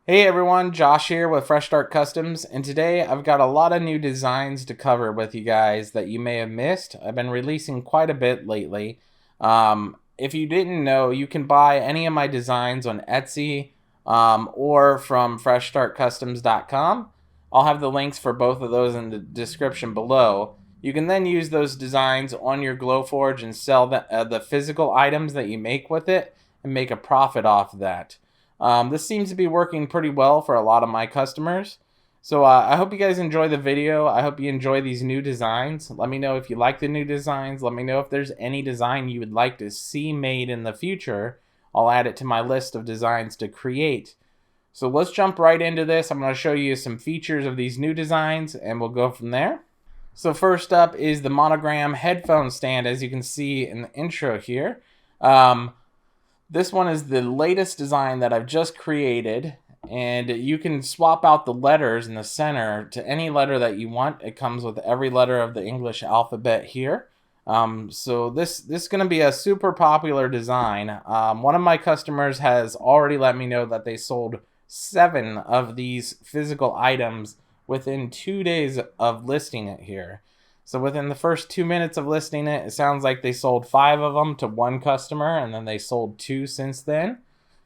Hey everyone, Josh here with Fresh Start Customs, and today I've got a lot of new designs to cover with you guys that you may have missed. I've been releasing quite a bit lately. If you didn't know, you can buy any of my designs on Etsy or from freshstartcustoms.com. I'll have the links for both of those in the description below. You can then use those designs on your Glowforge and sell the physical items that you make with it and make a profit off of that. This seems to be working pretty well for a lot of my customers. So I hope you guys enjoy the video. I hope you enjoy these new designs. Let me know if you like the new designs. Let me know if there's any design you would like to see made in the future. I'll add it to my list of designs to create. So let's jump right into this. I'm going to show you some features of these new designs and we'll go from there. So first up is the monogram headphone stand, as you can see in the intro here. This one is the latest design that I've just created, and you can swap out the letters in the center to any letter that you want. It comes with every letter of the English alphabet here. So this is going to be a super popular design. One of my customers has already let me know that they sold 7 of these physical items within 2 days of listing it here. So within the first 2 minutes of listing it, it sounds like they sold 5 of them to one customer, and then they sold 2 since then.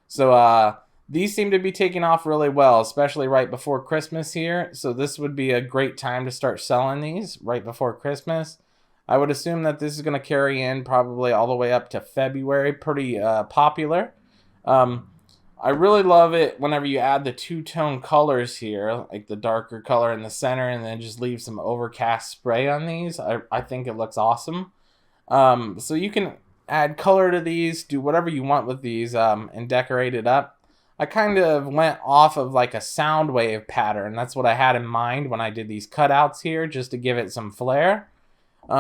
So these seem to be taking off really well, especially right before Christmas here. So this would be a great time to start selling these right before Christmas. I would assume that this is going to carry in probably all the way up to February, pretty popular. I really love it whenever you add the two-tone colors here, like the darker color in the center and then just leave some overcast spray on these. I think it looks awesome. So you can add color to these, do whatever you want with these, and decorate it up. I kind of went off of like a sound wave pattern. That's what I had in mind when I did these cutouts here, just to give it some flair.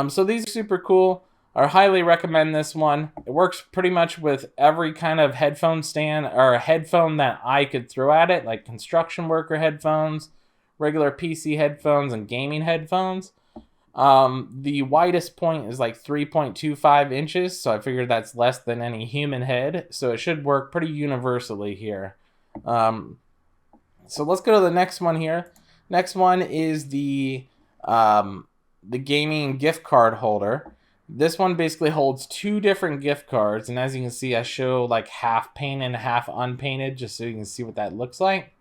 So these are super cool. I highly recommend this one. It works pretty much with every kind of headphone stand or a headphone that I could throw at it, like construction worker headphones, regular PC headphones, and gaming headphones. The widest point is like 3.25 inches, so I figured that's less than any human head, so it should work pretty universally here. So let's go to the next one here. Next one is the gaming gift card holder. This one basically holds 2 different gift cards, and as you can see, I show like half painted and half unpainted just so you can see what that looks like.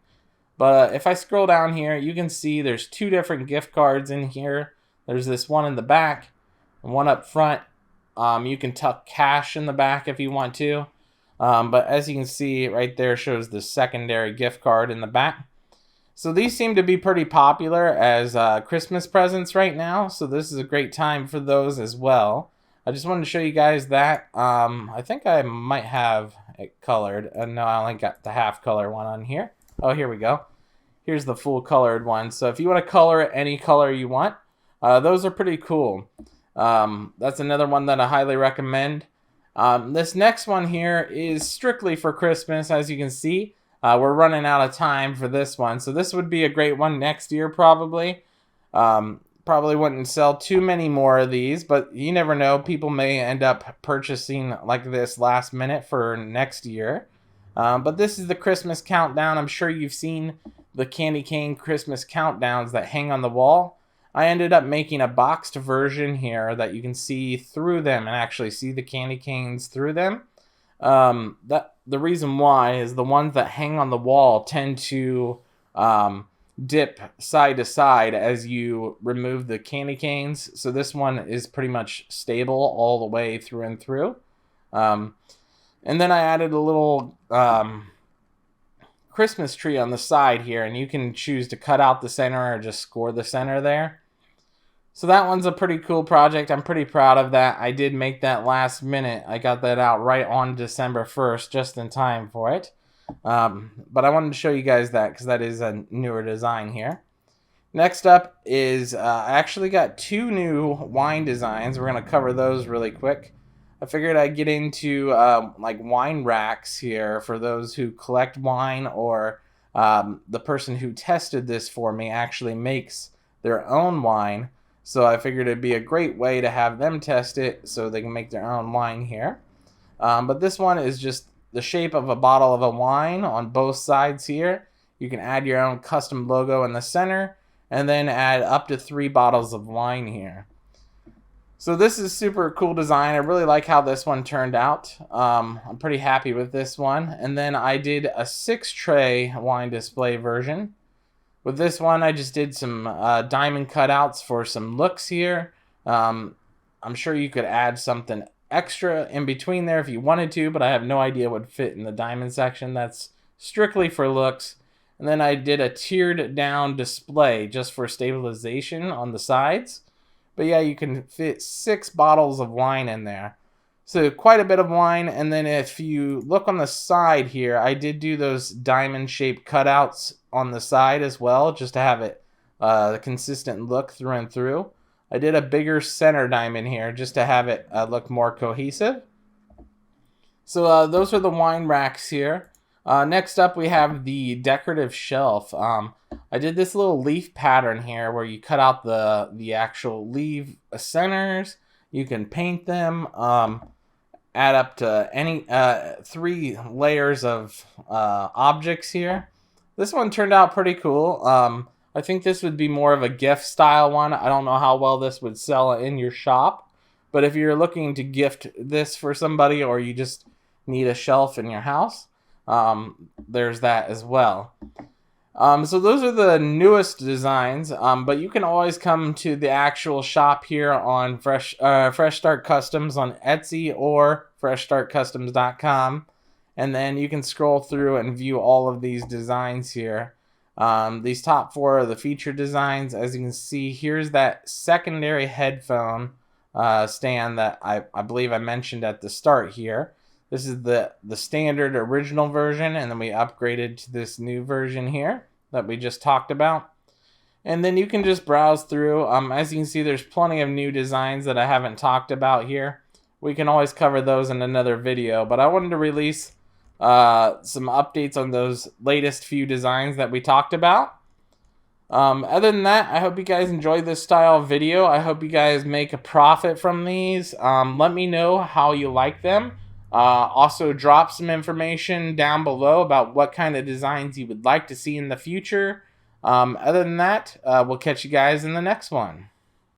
But if I scroll down here, you can see there's 2 different gift cards in here. There's this one in the back and one up front. You can tuck cash in the back if you want to. But as you can see, right there shows the secondary gift card in the back. So these seem to be pretty popular as Christmas presents right now. So this is a great time for those as well. I just wanted to show you guys that. I think I might have it colored. No, I only got the half color one on here. Oh, here we go. Here's the full colored one. So if you want to color it any color you want, those are pretty cool. That's another one that I highly recommend. This next one here is strictly for Christmas, as you can see. We're running out of time for this one, so this would be a great one next year probably. Probably wouldn't sell too many more of these, but you never know. People may end up purchasing like this last minute for next year. But this is the Christmas countdown. I'm sure you've seen the candy cane Christmas countdowns that hang on the wall. I ended up making a boxed version here that you can see through them and actually see the candy canes through them. The reason why is the ones that hang on the wall tend to dip side to side as you remove the candy canes. So this one is pretty much stable all the way through and through. And then I added a little Christmas tree on the side here, and you can choose to cut out the center or just score the center there. So that one's a pretty cool project. I'm pretty proud of that. I did make that last minute. I got that out right on December 1st, just in time for it. But I wanted to show you guys that because that is a newer design here. Next up is I actually got 2 new wine designs. We're going to cover those really quick. I figured I'd get into like wine racks here for those who collect wine, or the person who tested this for me actually makes their own wine. So I figured it'd be a great way to have them test it so they can make their own wine here. But this one is just the shape of a bottle of a wine on both sides here. You can add your own custom logo in the center, and then add up to 3 bottles of wine here. So this is super cool design. I really like how this one turned out. I'm pretty happy with this one. And then I did a 6-tray wine display version. With this one, I just did some diamond cutouts for some looks here. I'm sure you could add something extra in between there if you wanted to, but I have no idea what would fit in the diamond section. That's strictly for looks. And then I did a tiered down display just for stabilization on the sides. But yeah, you can fit 6 bottles of wine in there. So quite a bit of wine. And then if you look on the side here, I did do those diamond shaped cutouts on the side as well, just to have it a consistent look through and through. I did a bigger center diamond here just to have it look more cohesive. So those are the wine racks here. Next up we have the decorative shelf. I did this little leaf pattern here where you cut out the actual leaf centers. You can paint them, add up to any 3 layers of objects here. This one turned out pretty cool. I think this would be more of a gift style one. I don't know how well this would sell in your shop, but if you're looking to gift this for somebody or you just need a shelf in your house, there's that as well. So those are the newest designs, but you can always come to the actual shop here on Fresh Start Customs on Etsy or freshstartcustoms.com, and then you can scroll through and view all of these designs here. These top 4 are the featured designs. As you can see, here's that secondary headphone stand that I believe I mentioned at the start here. This is the standard original version, and then we upgraded to this new version here that we just talked about. And then you can just browse through. As you can see, there's plenty of new designs that I haven't talked about here. We can always cover those in another video, but I wanted to release some updates on those latest few designs that we talked about. Other than that, I hope you guys enjoyed this style of video. I hope you guys make a profit from these. Let me know how you like them. Also drop some information down below about what kind of designs you would like to see in the future. Other than that, we'll catch you guys in the next one.